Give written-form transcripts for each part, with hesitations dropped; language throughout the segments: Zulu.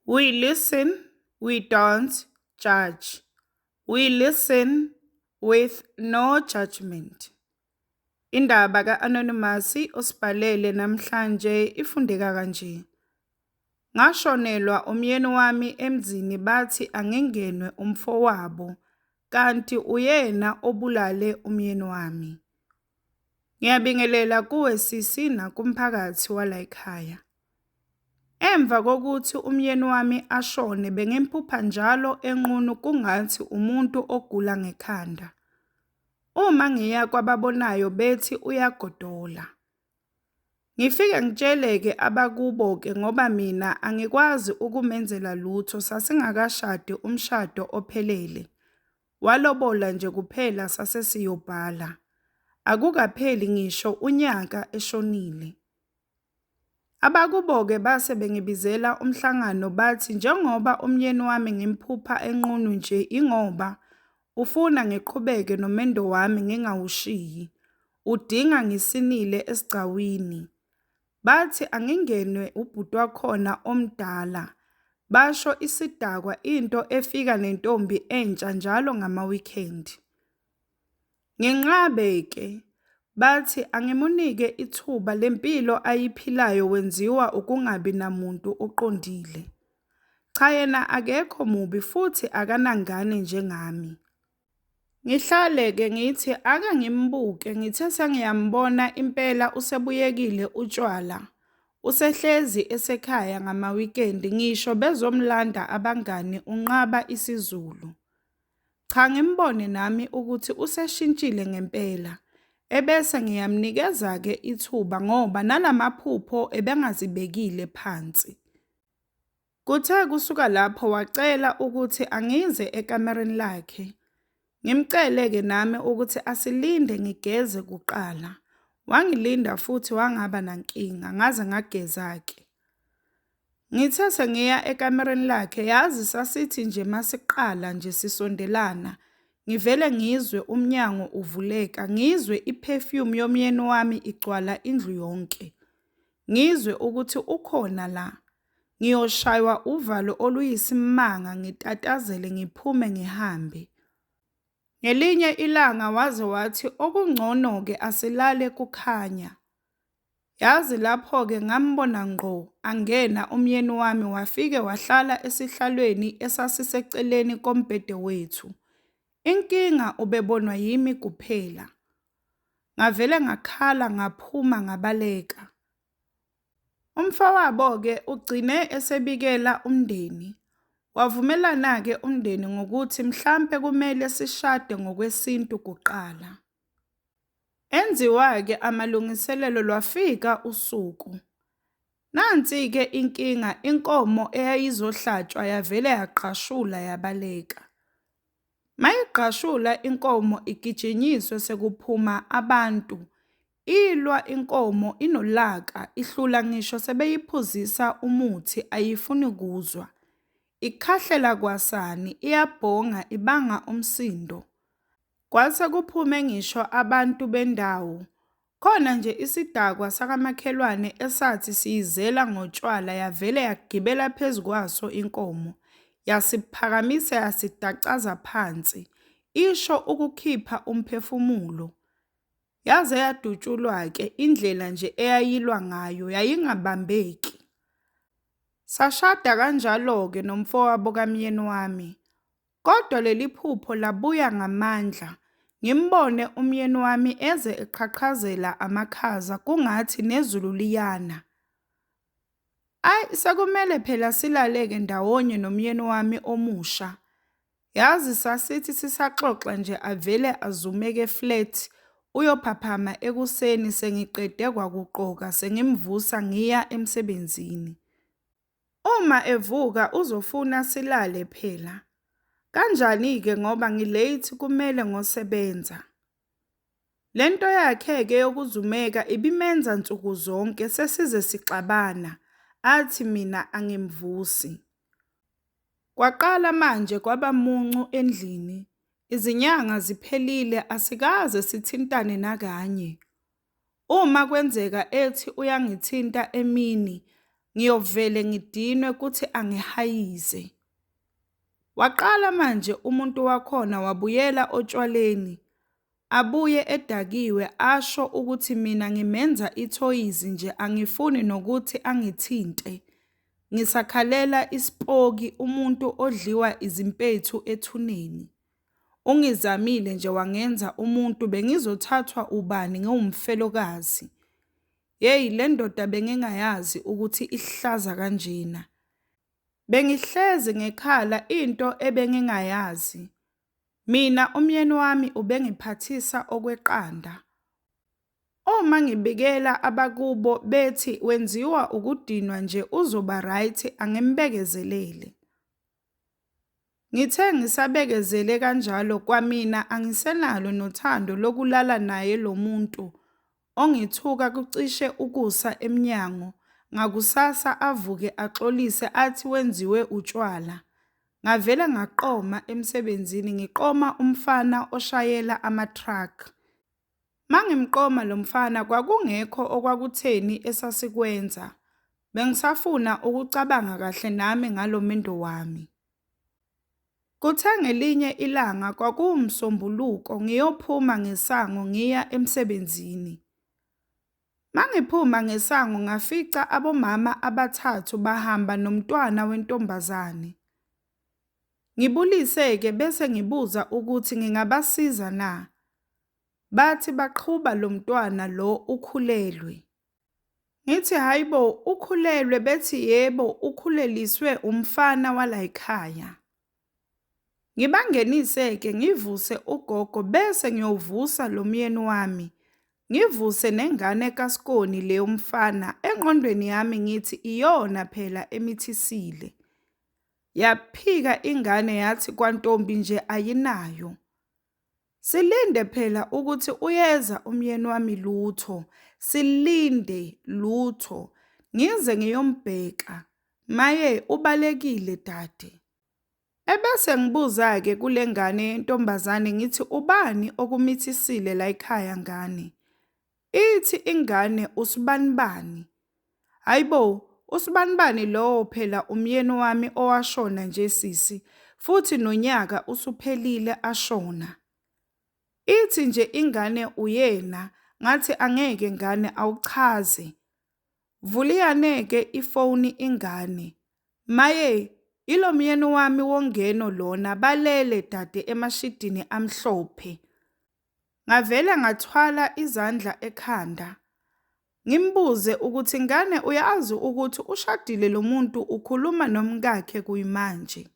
We listen, we don't judge. We listen with no judgment. Indaba ka-Anonymous osibhalele namhlanje ifundeka kanje. Ngashonelwa umyeni wami emzini bathi angingenwe umfowabo kanti uyena obulale umyeni wami. Ngiyabingelela kuwe sisi nakumphakathi wala ekhaya. Emva kokuthi umyeni wami ashone bengimpupha njalo enqunu kungathi umuntu ogula ngekhanda. Uma ngiya kwababonayo bethi uyagodola. Ngifike ngitsheleke abakubo-ke ngoba mina angikwazi ukumenzela lutho sasingakashadi umshado ophelele. Walobola nje kuphela sasesiyobhala. Akukapheli ngisho unyaka eshonile. Abakubo-ke base bengibizela umhlangano bathi njengoba umyeni wami ngimphupha enqunu nje ingoba ufuna ngiqhubeke nomendo wami ngingawushiyi. Udinga ngisinile esigcawini. Bathi angingenwe ubhuti wakhona omdala. Basho isidakwa into efika nentombi entsha njalo ngama-weekend. Nginqabe-ke. Bathi angimunike ithuba lempilo ayiphilayo wenziwa ukungabi namuntu oqondile. Cha yena akekho mubi futhi akanangane njengami. Ngihlale-ke ngithi ake ngimbuke ngithe sengiyambona impela usebuyekile utshwala. Usehlezi esekhaya ngama-weekend ngisho bezomlanda abangani unqaba isiZulu. Cha ngimbone nami ukuthi useshintshile ngempela. Ebese ngiyamnikeza-ke ithuba ngoba nalamaphupho ebengazibekile phansi. Kuthe kusuka lapho wacela ukuthi angize ekamereni lakhe. Ngimcele-ke nami ukuthi asilinde ngigeze kuqala. Wangilinda futhi wangaba nankinga ngaze ngageza-ke. Ngithe sengiya ekamereni lakhe yazi sasithi nje masiqala nje sisondelana. Ngivele ngizwe umnyango uvuleka, ngizwe iperfume yomyeni wami igcwala indlu yonke. Ngizwe ukuthi ukhona la. Ngiyoshaywa uvalo oluyisimanga ngitatazele ngiphume ngihambe. Ngelinye ilanga waze wathi okungcono-ke asilale kukhanya. Yazi lapho-ke ngambona ngqo angena umyeni wami wafike wahlala esihlalweni esasiseceleni kombhede wethu. Inkinga ubebonwa yimi kuphela. Ngavele ngakhala ngaphuma ngabaleka. Umfowabo-ke ugcine esebikela umndeni. Wavumelana-ke umndeni ngokuthi mhlampe kumele sishade ngokwesintu kuqala. Enziwa-ke amalungiselelo lwafika usuku. Nansi-ke inkinga inkomo eyayizohlatshwa yavele yaqashula yabaleka. Mayiqashula inkomo igijinyiswe sekuphuma abantu. Ilwa inkomo inolaka ihlula ngisho sebeyiphuzisa umuthi ayifuni kuzwa. Ikhahlela kwasani iyabhonga ibanga umsindo. Kwase kuphume ngisho abantu bendawo. Khona nje isidakwa sakamakhelwane esathi siyizela ngotshwala yavele yagibela phezu kwaso inkomo. Yasiphakamisa yasidacaza phansi. Isho ukukhipha umphefumulo. Yaze yadutshulwa-ke indlela nje eyayilwa ngayo yayingabambeki. Sashada kanjalo-ke nomfowabo kamyeni wami. Kodwa leli phupho labuya ngamandla. Ngimbone umyeni wami eze eqhaqhazela amakhaza kungathi nezulu liyana. Sekumele phela silaleke ndawonye nomyeni wami omusha. Yazi sasithi sisaxoxa nje avele azumeke flat. Uyophaphama ekuseni sengiqede kwakuqoka sengimvusa ngiya emsebenzini. Uma evuka uzofuna silale phela. Kanjani-ke ngoba ngilate kumele ngosebenza. Lento yakhe-ke yokuzumeka ibimenza nsuku zonke sesize sixabana. Athi mina angimvusi. Kwaqala manje kwaba muncu endlini. Izinyanga ziphelile asikaze sithintane nakanye. Uma kwenzeka ethi uyangithinta emini, ngiyovele ngidinwe kuthi angihayize. Waqala manje umuntu wakhona wabuyela otshwaleni, abuye edakiwe asho ukuthi mina ngimenza ithoyizi nje angifuni nokuthi angithinte. Ngisakhalela isipoki umuntu odliwa izimpethu ethuneni. Ungizamile nje wangenza umuntu bengizothathwa ubani ngiwumfelokazi. Yeyi le ndoda bengingayazi ukuthi ihlaza kanjena. Bengihlezi ngekhala into ebengingayazi. Mina umyeni wami ubengiphathisa okweqanda. Uma ngibikela abakubo bethi wenziwa ukudinwa nje uzoba right angimbekezelele. Ngithe ngisabekezele kanjalo kwamina angisenalo nothando lokulala naye lo muntu ongithuka kucishe ukusa emnyango ngakusasa avuke axolise athi wenziwe utshwala. Ngavela ngaqoma emsebenzini ngiqoma umfana oshayela ama-truck. Mangimqoma lo mfana kwakungekho okwakutheni esasikwenza. Bengisafuna ukucabanga kahle nami ngalo mendo wami. Kuthe ngelinye ilanga kwakuwumsombuluko ngiyophuma ngesango ngiya emsebenzini. Mangiphuma ngesango ngafica abomama abathathu bahamba nomntwana wentombazane. Ngibulise-ke bese ngibuza ukuthi ngingabasiza na. Bathi baqhuba lo mntwana lo ukhulelwe. Ngithi hayibo ukhulelwe, bethi yebo ukhuleliswe umfana wala ekhaya. Ngibangenise-ke ngivuse ugogo bese ngiyovusa lo myeni wami. Ngivuse nengane kaSkoni leyo mfana engqondweni yami ngithi iyona phela emithisile. Yaphika ingane yathi kwantombi nje ayinayo. Silinde phela ukuthi uyeza umyeni wami lutho. Silinde lutho. Ngize ngiyombheka. Maye ubalekile dade. Ebese ngibuza-ke kule ngane yentombazane ngithi ubani okumithisile la ekhaya ngane? Ithi ingane usibanibani. Hayibo, usibanibani lowo phela umyeni wami owashona nje sisi, futhi nonyaka usuphelile ashona. Ithi nje ingane uyena, ngathi angeke ngane awuchaze. Vuliyane-ke ifoni ingane. Maye, ilo myeni wami wongeno lona balele dade emashidini amhlophe. Ngavela ngathwala izandla ekhanda. Ngimbuze ukuthi ngane uyazi ukuthi ushadile lo muntu ukhuluma nomkakhe kuyimanje.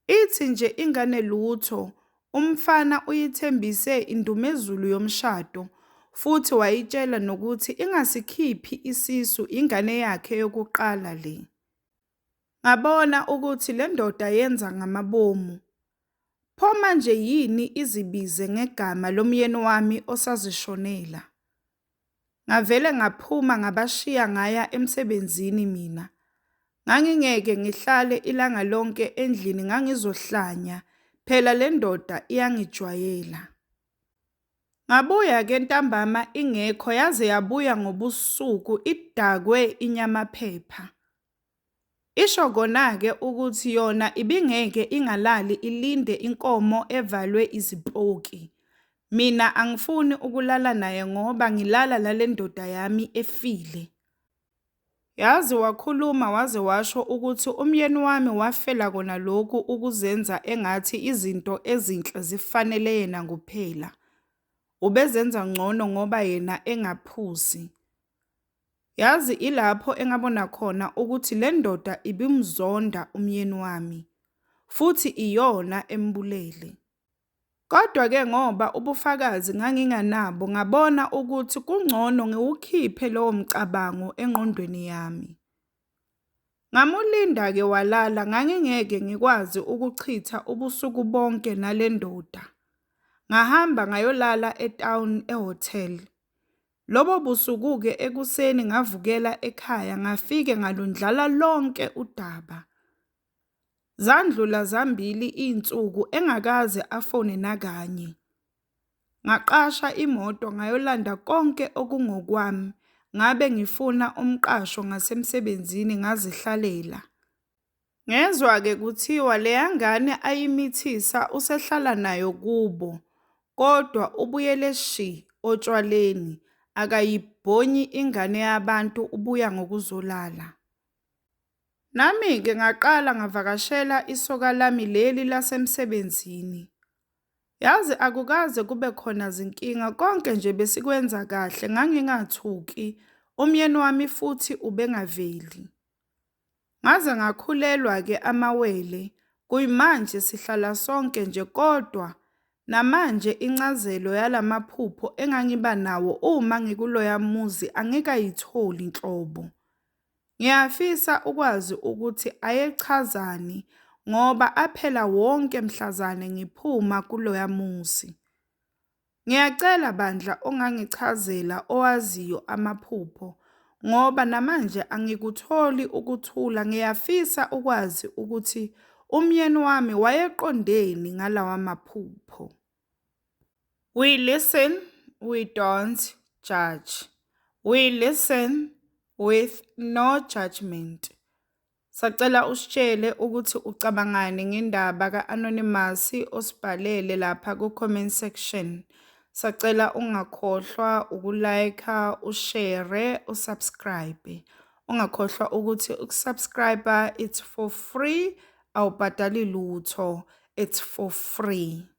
Ithi nje ingane lutho, umfana uyithembise indumezulu yomshado futhi wayitshela nokuthi ingasikhiphi isisu ingane yakhe yokuqala le. Ngabona ukuthi le ndoda yenza ngamabomu. Pho manje yini izibize ngegama lomyeni wami osazishonela? Ngavele ngaphuma ngabashiya ngaya emsebenzini mina. Ngangingeke ngihlale ilanga lonke endlini ngangizohlanya, phela le ndoda iyangijwayela. Ngabuya-ke ntambama ingekho yaze yabuya ngobusuku idakwe inyamaphepha. Isho kona-ke ukuthi yona ibingeke ingalali ilinde inkomo evalwe izipoki. Mina angifuni ukulala naye ngoba ngilala lale ndoda yami efile. Yazi wakhuluma waze washo ukuthi umyeni wami wafela kona lokhu ukuzenza engathi izinto ezinhle zifanele yena kuphela. Ubezenza ngcono ngoba yena engaphusi. Yazi ilapho engabona khona ukuthi le ndoda ibimzonda umyeni wami, futhi iyona embulele. Kodwa-ke ngoba ubufakazi nganginganabo ngabona ukuthi kungcono ngiwukhiphe lowo mcabango engqondweni yami. Ngamulinda-ke walala ngangingeke ngikwazi ukuchitha ubusuku bonke nale ndoda. Ngahamba ngayolala etown ehotel. Lobo busuku-ke ekuseni ngavukela ekhaya ngafike ngalundlala lonke udaba. Zandlula zambili insuku engakaze afone nakanye. Ngaqasha imoto ngayolanda konke okungokwami, ngabe ngifuna umqasho ngasemsebenzini ngazihlalela. Ngezwa-ke kuthiwa leya ngane ayimithisa usehlala nayo kubo, kodwa ubuyele shi otshwaleni, akayibhonyi ingane yabantu ubuya ngokuzolala. Nami-ke ngaqala ngavakashela isoka lami leli lasemsebenzini. Yazi akukaze kube khona zinkinga, konke nje besikwenza kahle, ngangingathuki, umyeni wami futhi ubengaveli. Ngaze ngakhulelwa-ke amawele, kuyimanje sihlala sonke nje kodwa namanje incazelo yalamaphupho engangiba nawo uma ngikuloya muzi angikayitholi nhlobo. Ngiyafisa ukwazi ukuthi ayechazani ngoba aphela wonke mhlazane ngiphuma kuloya muzi. Ngiyacela bandla ongangichazela owaziyo amaphupho ngoba namanje angikutholi ukuthula. Ngiyafisa ukwazi ukuthi umyeni wami wayeqondeni ngalawa maphupho. We listen, we don't judge. We listen with no judgment. Sacela usitshele ukuthi ucabangani ngendaba ka-Anonymous osibhalele lapha ku-comment section. Sacela ungakhohlwa ukulike, ushare, usubscribe. Ungakhohlwa ukuthi ukusubscribe it's for free, awubhadali lutho, it's for free.